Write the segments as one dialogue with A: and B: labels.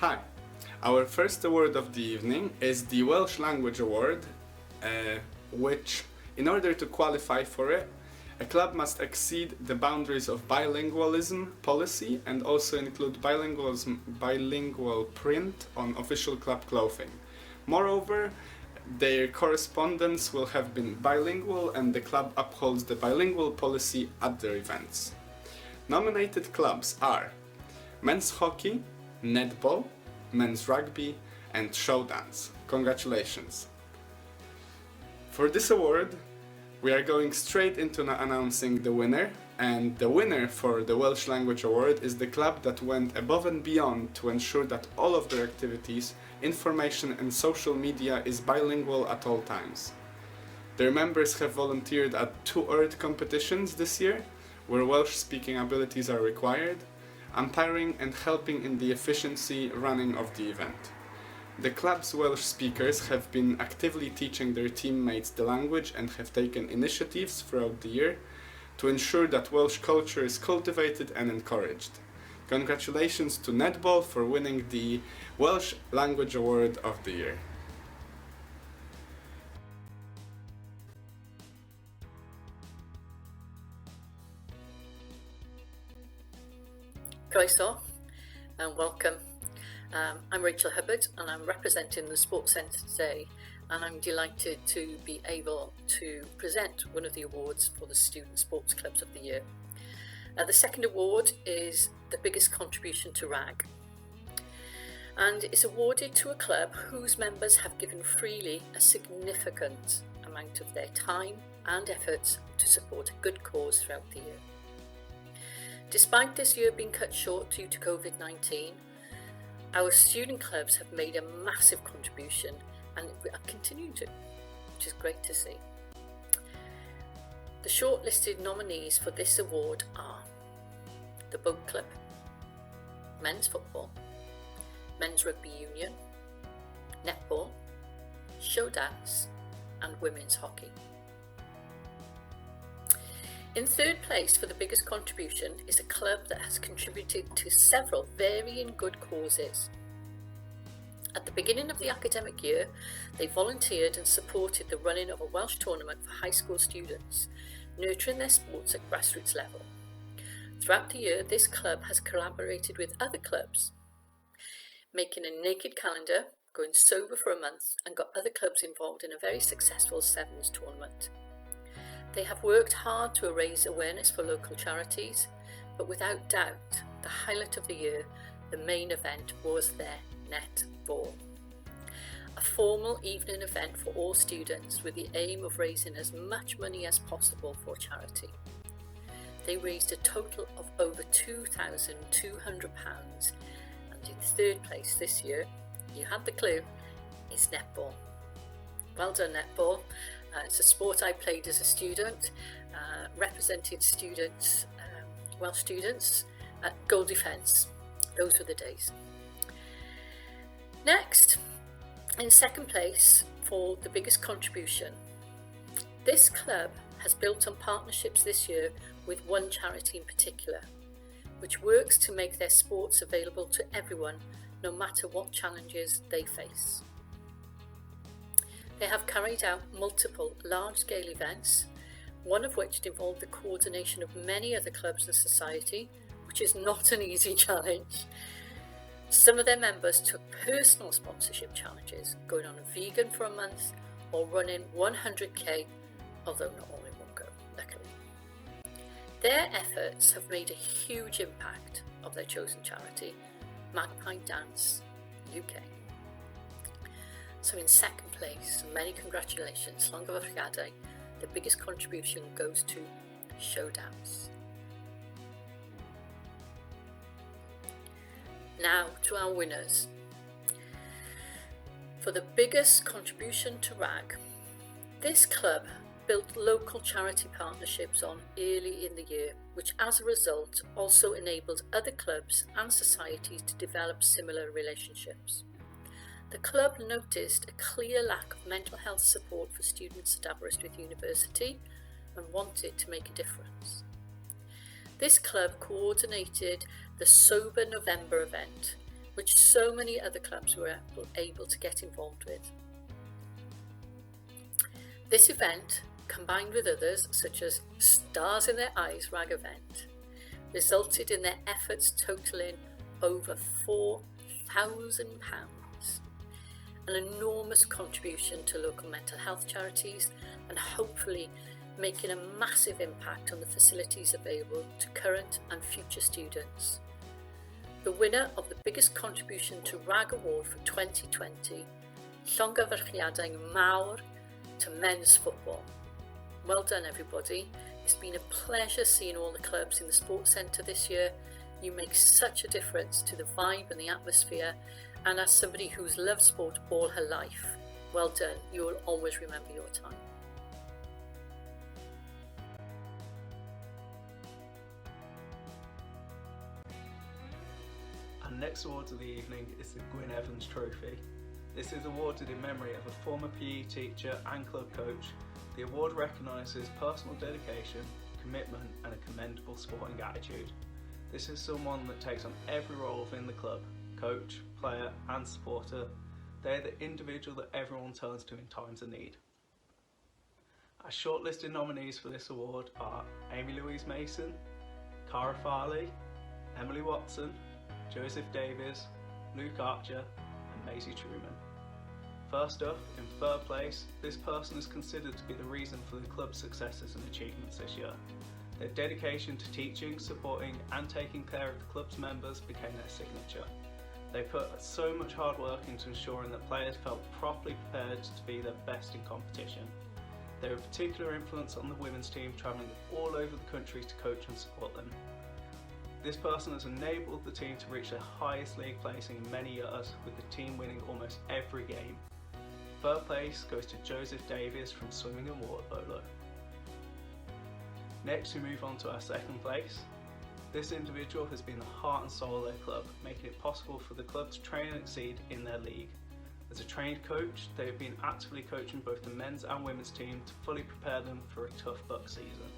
A: Hi! Our first award of the evening is the Welsh Language Award, which, in order to qualify for it, a club must exceed the boundaries of bilingualism policy and also include bilingual print on official club clothing. Moreover, their correspondence will have been bilingual and the club upholds the bilingual policy at their events. Nominated clubs are men's hockey, netball, men's rugby and show dance. Congratulations! For this award, we are going straight into announcing the winner, and the winner for the Welsh Language Award is the club that went above and beyond to ensure that all of their activities, information and social media is bilingual at all times. Their members have volunteered at 2 Earth competitions this year, where Welsh-speaking abilities are required, umpiring and helping in the efficiency running of the event. The club's Welsh speakers have been actively teaching their teammates the language and have taken initiatives throughout the year to ensure that Welsh culture is cultivated and encouraged. Congratulations to Netball for winning the Welsh Language Award of the Year.
B: Croeso and welcome. I'm Rachel Hubbard and I'm representing the Sports Centre today, and I'm delighted to be able to present one of the awards for the Student Sports Clubs of the Year. The second award is the biggest contribution to RAG, and it's awarded to a club whose members have given freely a significant amount of their time and efforts to support a good cause throughout the year. Despite this year being cut short due to COVID-19, our student clubs have made a massive contribution and are continuing to, which is great to see. The shortlisted nominees for this award are the Boat Club, Men's Football, Men's Rugby Union, Netball, Show Dance and Women's Hockey. In third place for the biggest contribution is a club that has contributed to several varying good causes. At the beginning of the academic year, they volunteered and supported the running of a Welsh tournament for high school students, nurturing their sports at grassroots level. Throughout the year, this club has collaborated with other clubs, making a naked calendar, going sober for a month, and got other clubs involved in a very successful Sevens tournament. They have worked hard to raise awareness for local charities, but without doubt, the highlight of the year, the main event, was their netball. A formal evening event for all students with the aim of raising as much money as possible for charity. They raised a total of over £2,200, and in third place this year, you had the clue, is netball. Well done, netball. It's a sport I played as a student, represented students, Welsh students at goal defence. Those were the days. Next, in second place for the biggest contribution, this club has built on partnerships this year with one charity in particular, which works to make their sports available to everyone, no matter what challenges they face. They have carried out multiple large-scale events, one of which involved the coordination of many other clubs and society, which is not an easy challenge. Some of their members took personal sponsorship challenges, going on a vegan for a month or running 100k, although not all in one go, luckily. Their efforts have made a huge impact of their chosen charity, Magpie Dance UK. So in second place, many congratulations, Llong Gyfer, the biggest contribution goes to Show Dance. Now to our winners. For the biggest contribution to RAG, this club built local charity partnerships on early in the year, which as a result also enabled other clubs and societies to develop similar relationships. The club noticed a clear lack of mental health support for students at AberSU University and wanted to make a difference. This club coordinated the Sober November event, which so many other clubs were able to get involved with. This event, combined with others such as Stars in Their Eyes rag event, resulted in their efforts totaling over £4,000, an enormous contribution to local mental health charities and hopefully making a massive impact on the facilities available to current and future students. The winner of the biggest contribution to RAG Award for 2020, Gyflwyno'r UMAber to men's football. Well done everybody. It's been a pleasure seeing all the clubs in the Sports Centre this year. You make such a difference to the vibe and the atmosphere, and as somebody who's loved sport all her life, well done. You will always remember your time.
C: Our next award of the evening is the Gwyn Evans Trophy. This is awarded in memory of a former PE teacher and club coach. The award recognises personal dedication, commitment and a commendable sporting attitude. This is someone that takes on every role within the club, coach, player and supporter. They're the individual that everyone turns to in times of need. Our shortlisted nominees for this award are Amy Louise Mason, Cara Farley, Emily Watson, Joseph Davies, Luke Archer and Maisie Truman. First up, in third place, this person is considered to be the reason for the club's successes and achievements this year. Their dedication to teaching, supporting and taking care of the club's members became their signature. They put so much hard work into ensuring that players felt properly prepared to be their best in competition. They were a particular influence on the women's team, travelling all over the country to coach and support them. This person has enabled the team to reach their highest league placing in many years, with the team winning almost every game. Third place goes to Joseph Davies from swimming and water polo. Next we move on to our second place. This individual has been the heart and soul of their club, making it possible for the club to train and exceed in their league. As a trained coach, they have been actively coaching both the men's and women's team to fully prepare them for a tough buck season.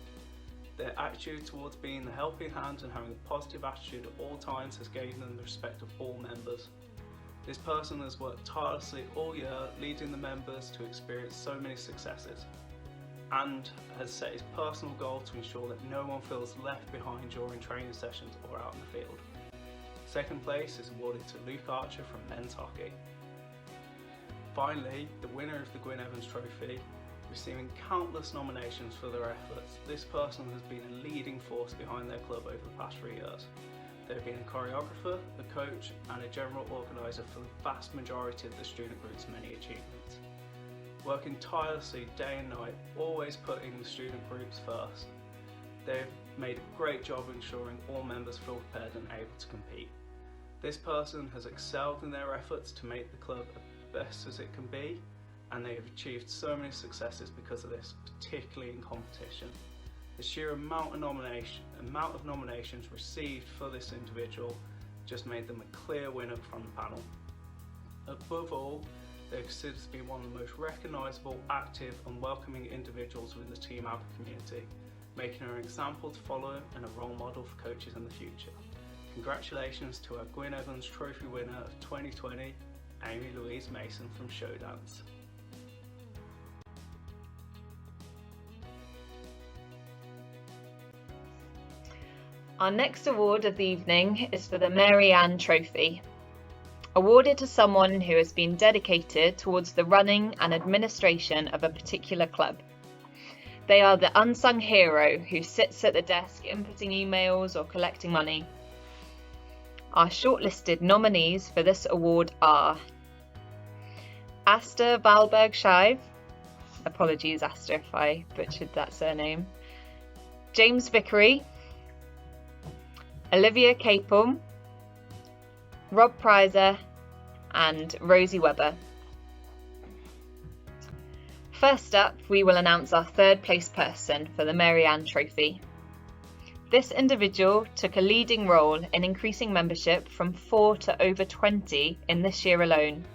C: Their attitude towards being the helping hand and having a positive attitude at all times has gained them the respect of all members. This person has worked tirelessly all year, leading the members to experience so many successes, and has set his personal goal to ensure that no one feels left behind during training sessions or out in the field. Second place is awarded to Luke Archer from men's hockey. Finally, the winner of the Gwyn Evans Trophy, receiving countless nominations for their efforts, this person has been a leading force behind their club over the past 3 years. They've been a choreographer, a coach and a general organiser for the vast majority of the student group's many achievements. Working tirelessly day and night, always putting the student groups first, they've made a great job ensuring all members feel prepared and able to compete. This person has excelled in their efforts to make the club as best as it can be, and they have achieved so many successes because of this, particularly in competition. The sheer amount of nominations received for this individual just made them a clear winner from the panel. Above all, they are considered to be one of the most recognisable, active and welcoming individuals within the Team Aber community, making her an example to follow and a role model for coaches in the future. Congratulations to our Gwyn Evans Trophy winner of 2020, Amy Louise Mason from Showdance.
D: Our next award of the evening is for the Mae Trophy, awarded to someone who has been dedicated towards the running and administration of a particular club. They are the unsung hero who sits at the desk inputting emails or collecting money. Our shortlisted nominees for this award are Asta Valberg-Shive, apologies Asta if I butchered that surname, James Vickery, Olivia Capel, Rob Prizer and Rosie Webber. First up, we will announce our third place person for the Mae Trophy. This individual took a leading role in increasing membership from 4 to over 20 in this year alone.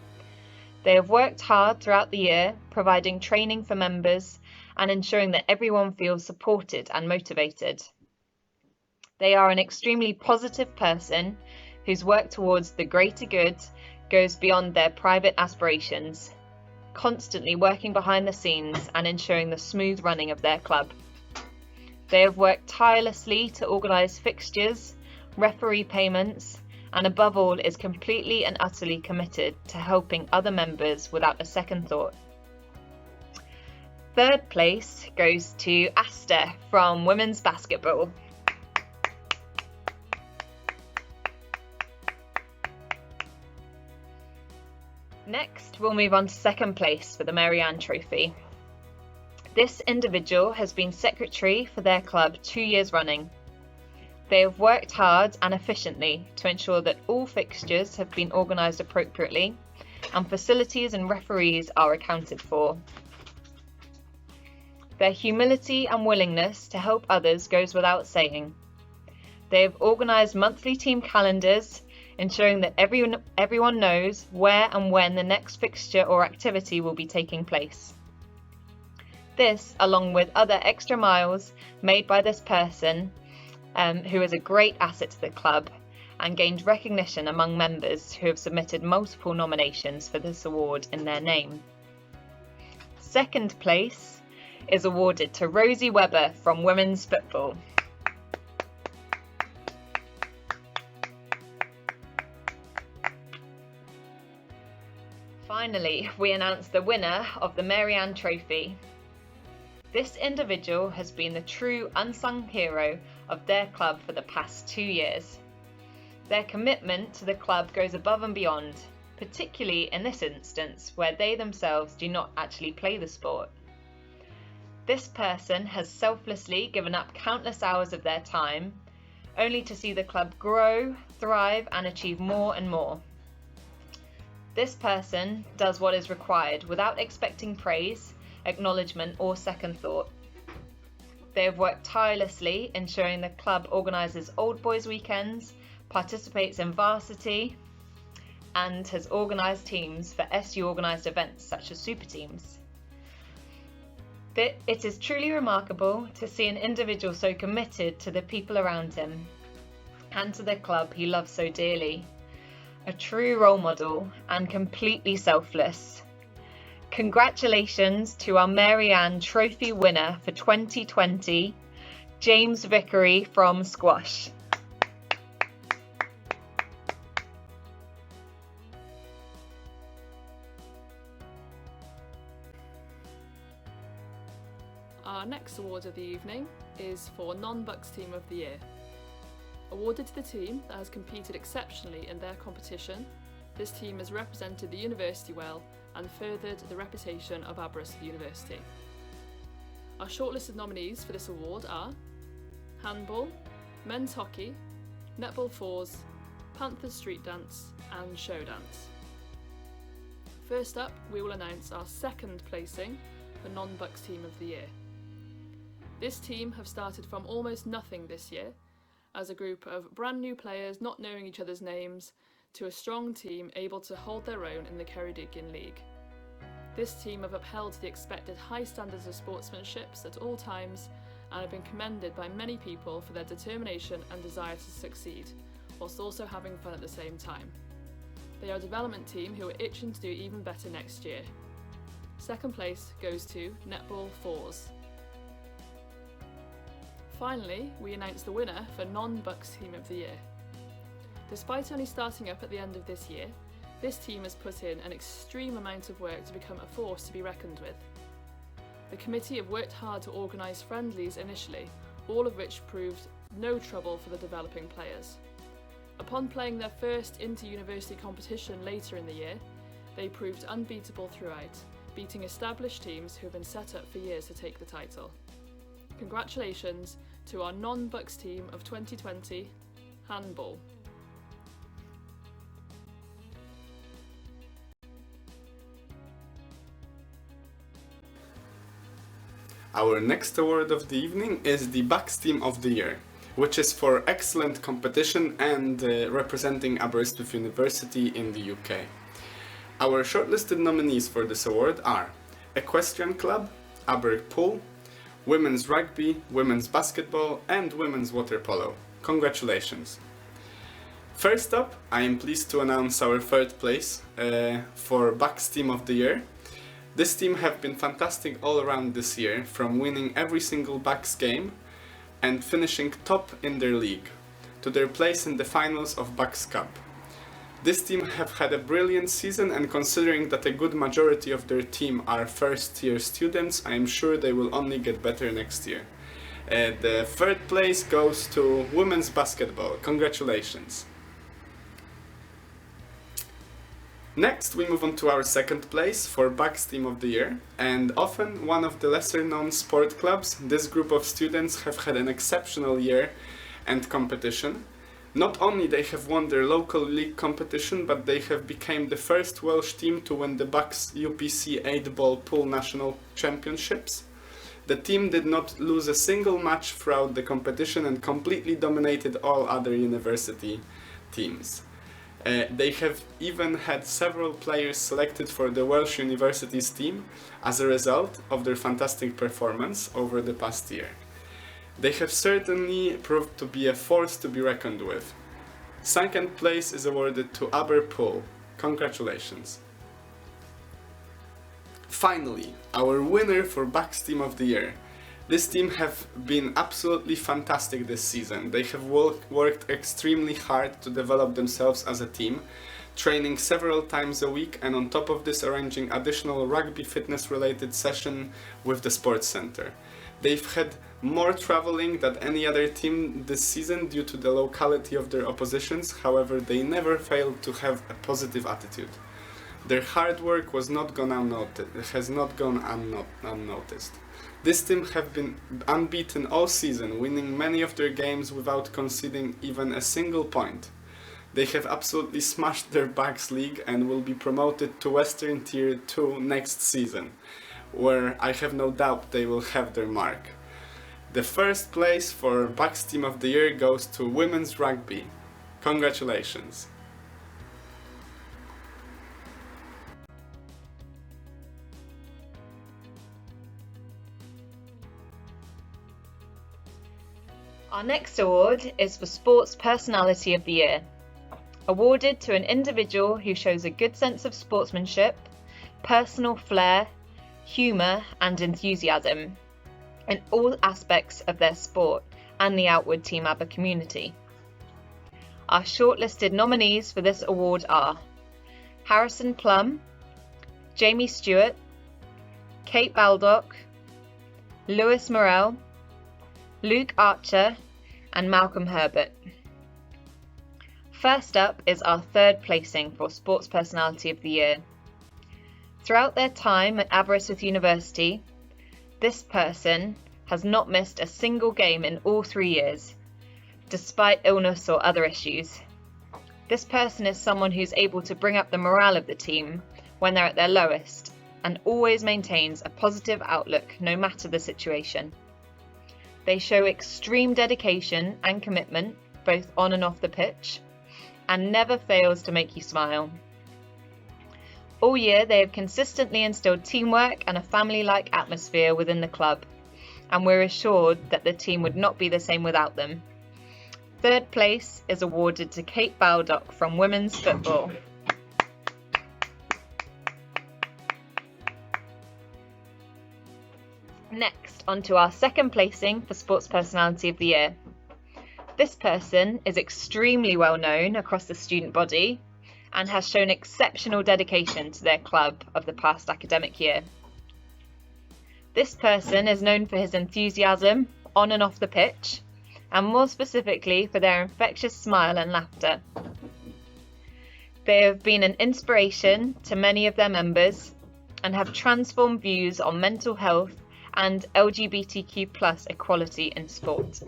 D: They have worked hard throughout the year, providing training for members and ensuring that everyone feels supported and motivated. They are an extremely positive person whose work towards the greater good goes beyond their private aspirations, constantly working behind the scenes and ensuring the smooth running of their club. They have worked tirelessly to organise fixtures, referee payments, and above all is completely and utterly committed to helping other members without a second thought. Third place goes to Asta from women's basketball. Next, we'll move on to second place for the Mae Trophy. This individual has been secretary for their club 2 years running. They have worked hard and efficiently to ensure that all fixtures have been organised appropriately and facilities and referees are accounted for. Their humility and willingness to help others goes without saying. They have organised monthly team calendars, ensuring that everyone knows where and when the next fixture or activity will be taking place. This, along with other extra miles made by this person, who is a great asset to the club and gained recognition among members who have submitted multiple nominations for this award in their name. Second place is awarded to Rosie Webber from women's football. Finally, we announce the winner of the Mae Trophy. This individual has been the true unsung hero of their club for the past 2 years. Their commitment to the club goes above and beyond, particularly in this instance where they themselves do not actually play the sport. This person has selflessly given up countless hours of their time, only to see the club grow, thrive, and achieve more and more. This person does what is required without expecting praise, acknowledgement, or second thought. They have worked tirelessly, ensuring the club organises Old Boys weekends, participates in varsity, and has organised teams for SU organised events such as super teams. It is truly remarkable to see an individual so committed to the people around him and to the club he loves so dearly. A true role model and completely selfless. Congratulations to our Mae Trophy winner for 2020, James Vickery from Squash.
E: Our next award of the evening is for Non-Bucks Team of the Year. Awarded to the team that has competed exceptionally in their competition, this team has represented the university well and furthered the reputation of AberSU University. Our shortlisted nominees for this award are handball, men's hockey, netball fours, Panthers street dance and show dance. First up, we will announce our second placing for Non-Bucks Team of the Year. This team have started from almost nothing this year, as a group of brand new players not knowing each other's names, to a strong team able to hold their own in the Ceredigion League. This team have upheld the expected high standards of sportsmanship at all times and have been commended by many people for their determination and desire to succeed, whilst also having fun at the same time. They are a development team who are itching to do even better next year. Second place goes to Netball Fours. Finally, we announce the winner for Non-Bucks Team of the Year. Despite only starting up at the end of this year, this team has put in an extreme amount of work to become a force to be reckoned with. The committee have worked hard to organise friendlies initially, all of which proved no trouble for the developing players. Upon playing their first inter-university competition later in the year, they proved unbeatable throughout, beating established teams who have been set up for years to take the title. Congratulations to our Non-Bucks team of 2020, handball.
A: Our next award of the evening is the Bucks Team of the Year, which is for excellent competition and representing AberSU University in the UK. Our shortlisted nominees for this award are Equestrian Club, AberPool, Women's Rugby, Women's Basketball and Women's Water Polo. Congratulations! First up, I am pleased to announce our third place for Bucks Team of the Year. This team have been fantastic all around this year, from winning every single Bucks game and finishing top in their league, to their place in the finals of Bucks Cup. This team have had a brilliant season, and considering that a good majority of their team are first year students, I am sure they will only get better next year. The third place goes to women's basketball. Congratulations. Next, we move on to our second place for Bucks Team of the Year, and often one of the lesser known sport clubs, this group of students have had an exceptional year and competition. Not only they have won their local league competition, but they have become the first Welsh team to win the Bucks UPC 8-ball pool national championships. The team did not lose a single match throughout the competition and completely dominated all other university teams. They have even had several players selected for the Welsh Universities team as a result of their fantastic performance over the past year. They have certainly proved to be a force to be reckoned with. Second place is awarded to AberSU. Congratulations. Finally, our winner for Bucks Team of the Year. This team have been absolutely fantastic this season. They have worked extremely hard to develop themselves as a team, training several times a week, and on top of this arranging additional rugby fitness related session with the sports center. They've had more traveling than any other team this season due to the locality of their oppositions, however they never failed to have a positive attitude. Their hard work has not gone unnoticed. This team have been unbeaten all season, winning many of their games without conceding even a single point. They have absolutely smashed their Bucks League and will be promoted to Western Tier 2 next season, where I have no doubt they will have their mark. The first place for Bucks Team of the Year goes to women's rugby. Congratulations.
D: Our next award is for Sports Personality of the Year, awarded to an individual who shows a good sense of sportsmanship, personal flair, humour and enthusiasm in all aspects of their sport and the outward Team Aber community. Our shortlisted nominees for this award are Harrison Plum, Jamie Stewart, Kate Baldock, Lewis Morell, Luke Archer and Malcolm Herbert. First up is our third placing for Sports Personality of the Year. Throughout their time at AberSU University, this person has not missed a single game in all 3 years, despite illness or other issues. This person is someone who's able to bring up the morale of the team when they're at their lowest and always maintains a positive outlook no matter the situation. They show extreme dedication and commitment both on and off the pitch and never fails to make you smile. All year they have consistently instilled teamwork and a family-like atmosphere within the club, and we're assured that the team would not be the same without them. Third place is awarded to Kate Baldock from women's football. Next, on to our second placing for Sports Personality of the Year. This person is extremely well known across the student body and has shown exceptional dedication to their club of the past academic year. This person is known for his enthusiasm on and off the pitch, and more specifically for their infectious smile and laughter. They have been an inspiration to many of their members and have transformed views on mental health and LGBTQ+ equality in sport.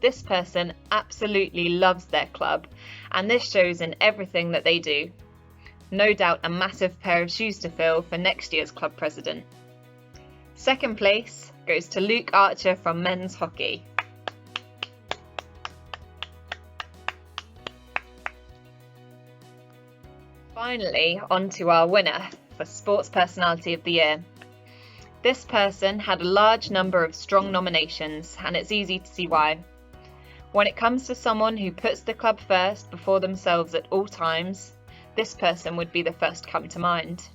D: This person absolutely loves their club, and this shows in everything that they do. No doubt a massive pair of shoes to fill for next year's club president. Second place goes to Luke Archer from men's hockey. Finally, on to our winner for Sports Personality of the Year. This person had a large number of strong nominations, and it's easy to see why. When it comes to someone who puts the club first before themselves at all times, this person would be the first to come to mind.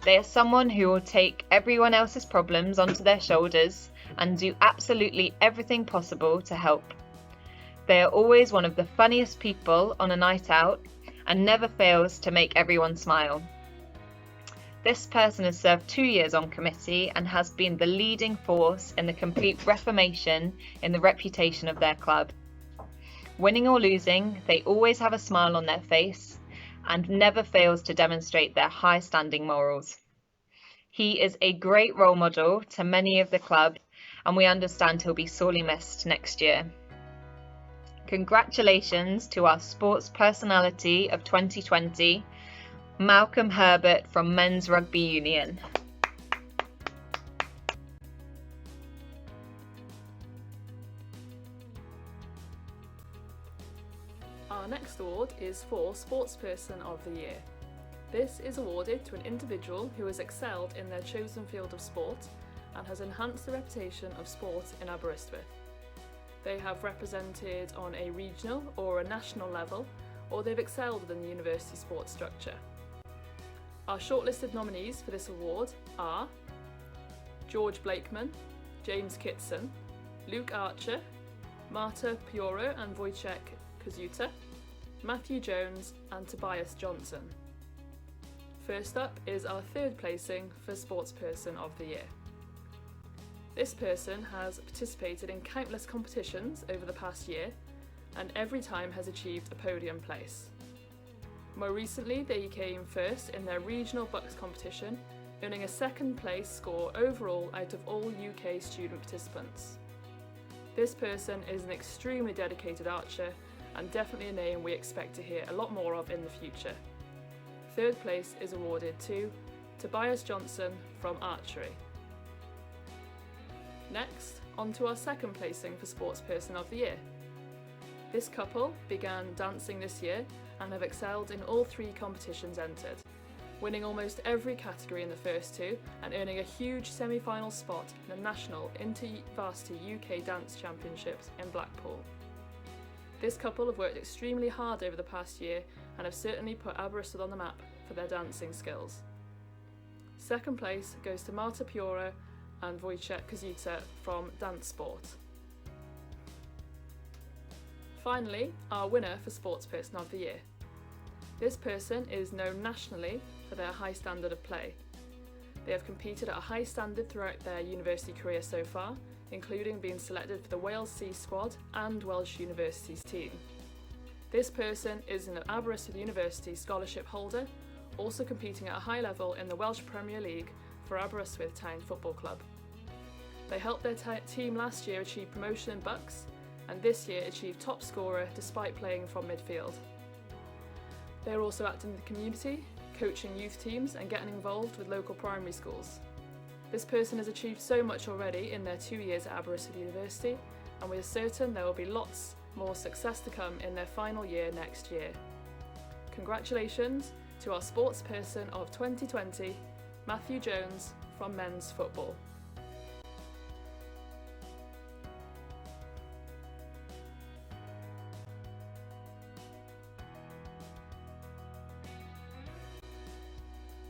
D: They are someone who will take everyone else's problems onto their shoulders and do absolutely everything possible to help. They are always one of the funniest people on a night out and never fails to make everyone smile. This person has served 2 years on committee and has been the leading force in the complete reformation in the reputation of their club. Winning or losing, they always have a smile on their face and never fails to demonstrate their high-standing morals. He is a great role model to many of the club, and we understand he'll be sorely missed next year. Congratulations to our sports personality of 2020, Mae UMAber from Men's Rugby Union.
E: Our next award is for Sportsperson of the Year. This is awarded to an individual who has excelled in their chosen field of sport and has enhanced the reputation of sport in Aberystwyth. They have represented on a regional or a national level, or they've excelled within the university sports structure. Our shortlisted nominees for this award are George Blakeman, James Kitson, Luke Archer, Marta Pioro and Wojciech Kozuta, Matthew Jones and Tobias Johnson. First up is our third placing for Sportsperson of the Year. This person has participated in countless competitions over the past year and every time has achieved a podium place. More recently, they came first in their regional bucks competition, earning a second place score overall out of all UK student participants. This person is an extremely dedicated archer and definitely a name we expect to hear a lot more of in the future. Third place is awarded to Tobias Johnson from archery. Next, on to our second placing for Sportsperson of the Year. This couple began dancing this year and have excelled in all 3 competitions entered, winning almost every category in the first 2 and earning a huge semi-final spot in the National Inter-Varsity UK Dance Championships in Blackpool. This couple have worked extremely hard over the past year and have certainly put Aberystwyth on the map for their dancing skills. Second place goes to Marta Pioro and Wojciech Kozuta from Dance Sport. Finally, our winner for Sportsperson of the Year. This person is known nationally for their high standard of play. They have competed at a high standard throughout their university career so far, including being selected for the Wales C squad and Welsh University's team. This person is an Aberystwyth University scholarship holder, also competing at a high level in the Welsh Premier League for Aberystwyth Town Football Club. They helped their team last year achieve promotion in bucks, and this year achieved top scorer despite playing from midfield. They are also active in the community, coaching youth teams and getting involved with local primary schools. This person has achieved so much already in their 2 years at Aberystwyth University, and we are certain there will be lots more success to come in their final year next year. Congratulations to our Sportsperson of 2020, Matthew Jones from Men's Football.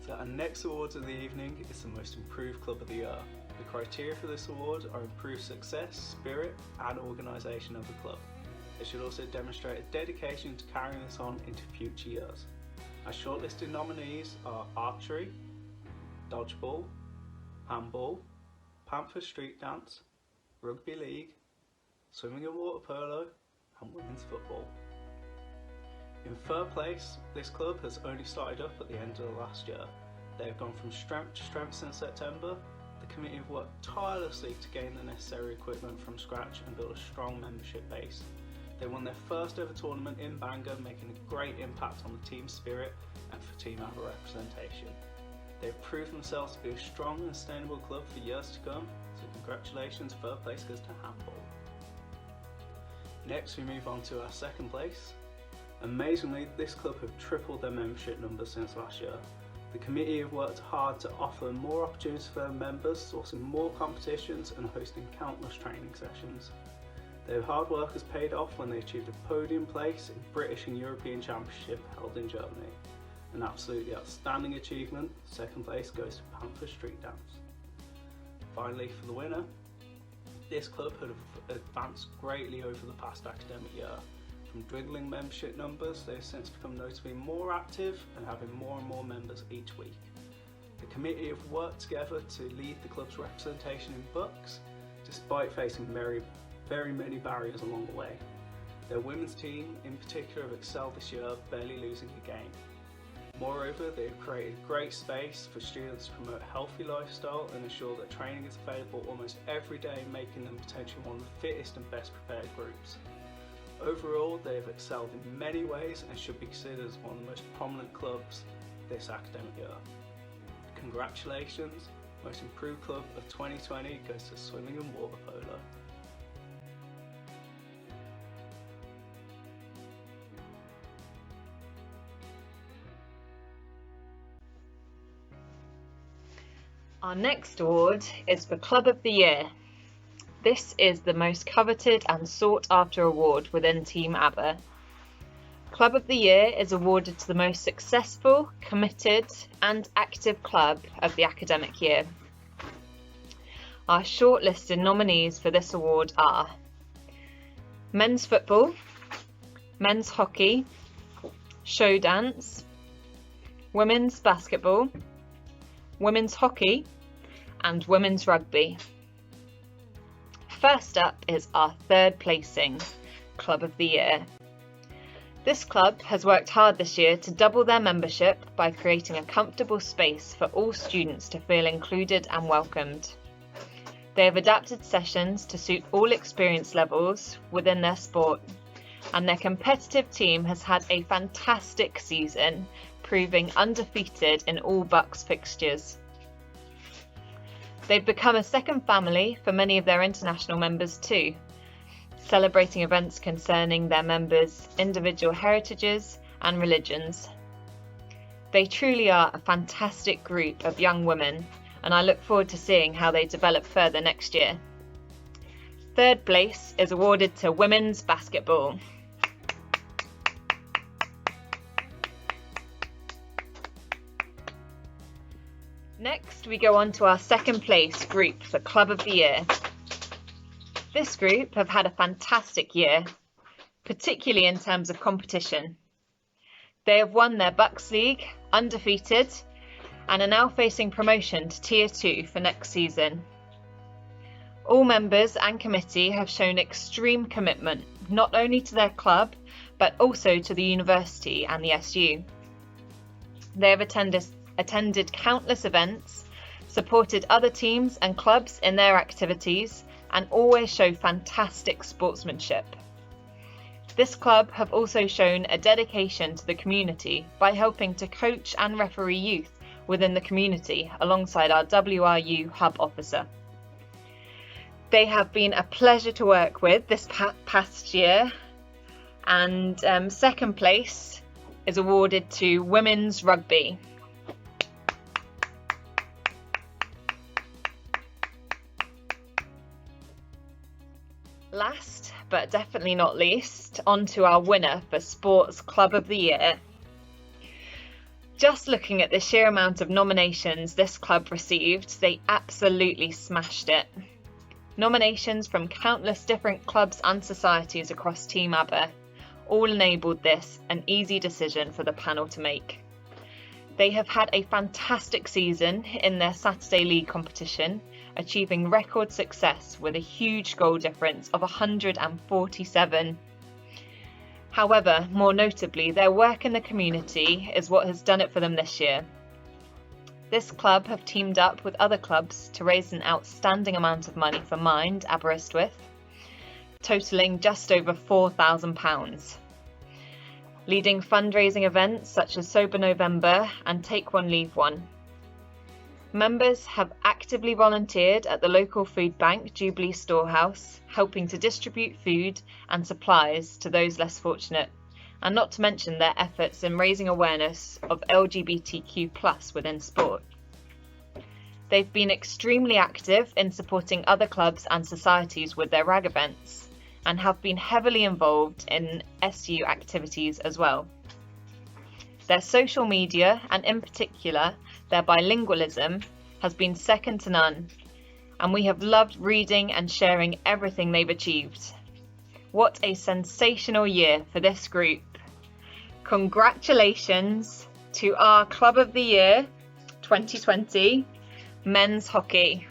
C: So our next award of the evening is the Most Improved Club of the Year. The criteria for this award are improved success, spirit and organisation of the club. It should also demonstrate a dedication to carrying this on into future years. Our shortlisted nominees are archery, dodgeball, handball, panther street dance, rugby league, swimming and water polo and women's football. In third place, this club has only started up at the end of the last year. They have gone from strength to strength since September. The committee have worked tirelessly to gain the necessary equipment from scratch and build a strong membership base. They won their first ever tournament in Bangor, making a great impact on the team spirit and for Team Aber representation. They have proved themselves to be a strong and sustainable club for years to come, so congratulations, third place goes to handball. Next we move on to our second place. Amazingly, this club have tripled their membership numbers since last year. The committee have worked hard to offer more opportunities for their members, sourcing more competitions and hosting countless training sessions. Their hard work has paid off when they achieved a podium place in British and European Championship held in Germany. An absolutely outstanding achievement. Second place goes to Panther Street Dance. Finally, for the winner, this club had advanced greatly over the past academic year. From dwindling membership numbers, they have since become notably more active and having more and more members each week. The committee have worked together to lead the club's representation in books, despite facing very many barriers along the way. Their women's team in particular have excelled this year, barely losing a game. Moreover, they have created a great space for students to promote a healthy lifestyle and ensure that training is available almost every day, making them potentially one of the fittest and best prepared groups. Overall, they have excelled in many ways and should be considered as one of the most prominent clubs this academic year. Congratulations, Most Improved Club of 2020 goes to swimming and water polo.
D: Our next award is for Club of the Year. This is the most coveted and sought after award within Team Aber. Club of the Year is awarded to the most successful, committed and active club of the academic year. Our shortlisted nominees for this award are men's football, men's hockey, show dance, women's basketball, women's hockey and women's rugby. First up is our third placing Club of the Year. This club has worked hard this year to double their membership by creating a comfortable space for all students to feel included and welcomed. They have adapted sessions to suit all experience levels within their sport, and their competitive team has had a fantastic season, proving undefeated in all Bucks fixtures. They've become a second family for many of their international members too, celebrating events concerning their members' individual heritages and religions. They truly are a fantastic group of young women, and I look forward to seeing how they develop further next year. Third place is awarded to women's basketball. Next, we go on to our second place group for Club of the Year. This group have had a fantastic year, particularly in terms of competition. They have won their Bucks League, undefeated, and are now facing promotion to Tier 2 for next season. All members and committee have shown extreme commitment, not only to their club, but also to the university and the SU. They have attended countless events, supported other teams and clubs in their activities, and always show fantastic sportsmanship. This club have also shown a dedication to the community by helping to coach and referee youth within the community alongside our WRU hub officer. They have been a pleasure to work with this past year, and second place is awarded to women's rugby. Last, but definitely not least, on to our winner for Sports Club of the Year. Just looking at the sheer amount of nominations this club received, they absolutely smashed it. Nominations from countless different clubs and societies across Team Aber all enabled this an easy decision for the panel to make. They have had a fantastic season in their Saturday League competition, achieving record success with a huge goal difference of 147. However, more notably, their work in the community is what has done it for them this year. This club have teamed up with other clubs to raise an outstanding amount of money for Mind AberSU, totalling just over £4,000. Leading fundraising events such as Sober November and Take One Leave One. Members have actively volunteered at the local food bank Jubilee Storehouse, helping to distribute food and supplies to those less fortunate, and not to mention their efforts in raising awareness of LGBTQ+ within sport. They've been extremely active in supporting other clubs and societies with their RAG events, and have been heavily involved in SU activities as well. Their social media, and in particular their bilingualism, has been second to none, and we have loved reading and sharing everything they've achieved. What a sensational year for this group. Congratulations to our Club of the Year 2020 Men's Hockey.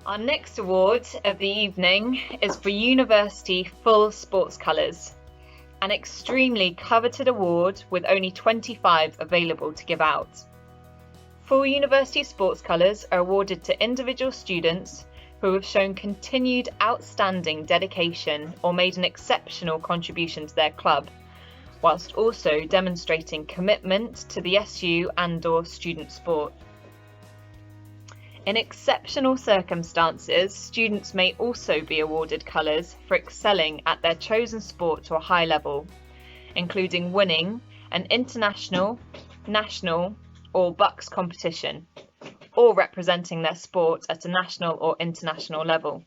D: Our next award of the evening is for University Full Sports Colours, an extremely coveted award with only 25 available to give out. Full University Sports Colours are awarded to individual students who have shown continued outstanding dedication or made an exceptional contribution to their club, whilst also demonstrating commitment to the SU and/or student sport. In exceptional circumstances, students may also be awarded colours for excelling at their chosen sport to a high level, including winning an international, national or BUCS competition, or representing their sport at a national or international level.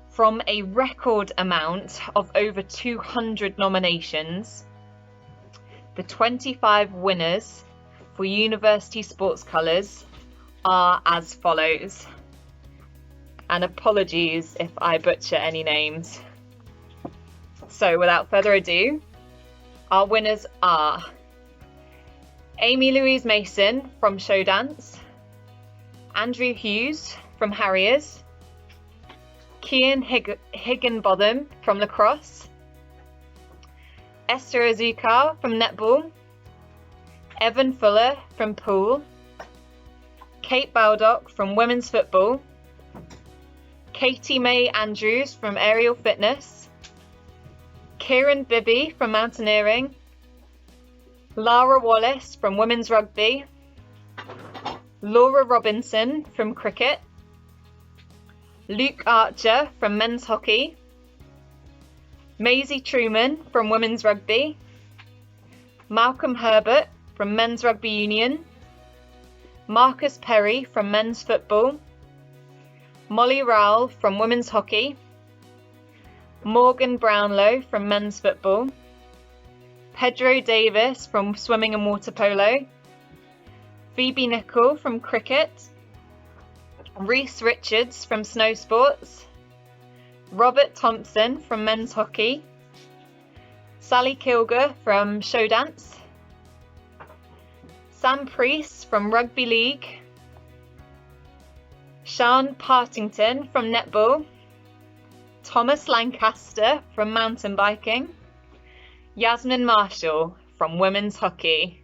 D: From a record amount of over 200 nominations, the 25 winners for University Sports Colours are as follows, and apologies if I butcher any names. So without further ado, our winners are Amy Louise Mason from Show Dance, Andrew Hughes from Harriers, Cian Higginbotham from Lacrosse, Esther Azukar from Netball, Evan Fuller from Pool, Kate Baldock from Women's Football, Katie Mae Andrews from Aerial Fitness, Kieran Bibby from Mountaineering, Lara Wallace from Women's Rugby, Laura Robinson from Cricket, Luke Archer from Men's Hockey, Maisie Truman from Women's Rugby, Malcolm Herbert from Men's Rugby Union, Marcus Perry from Men's Football, Molly Rowell from Women's Hockey, Morgan Brownlow from Men's Football, Pedro Davis from Swimming and Water Polo, Phoebe Nicol from Cricket, Reese Richards from Snow Sports, Robert Thompson from Men's Hockey, Sally Kilger from Show Dance, Sam Priest from Rugby League, Sean Partington from Netball, Thomas Lancaster from Mountain Biking, Yasmin Marshall from Women's Hockey.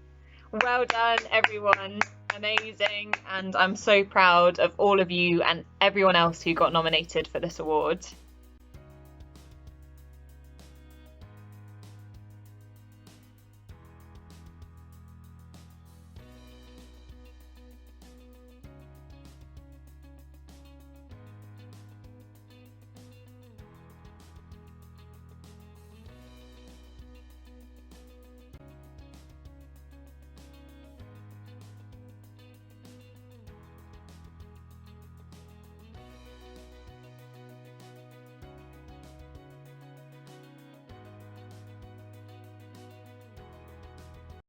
D: Well done, everyone. Amazing. And I'm so proud of all of you and everyone else who got nominated for this award.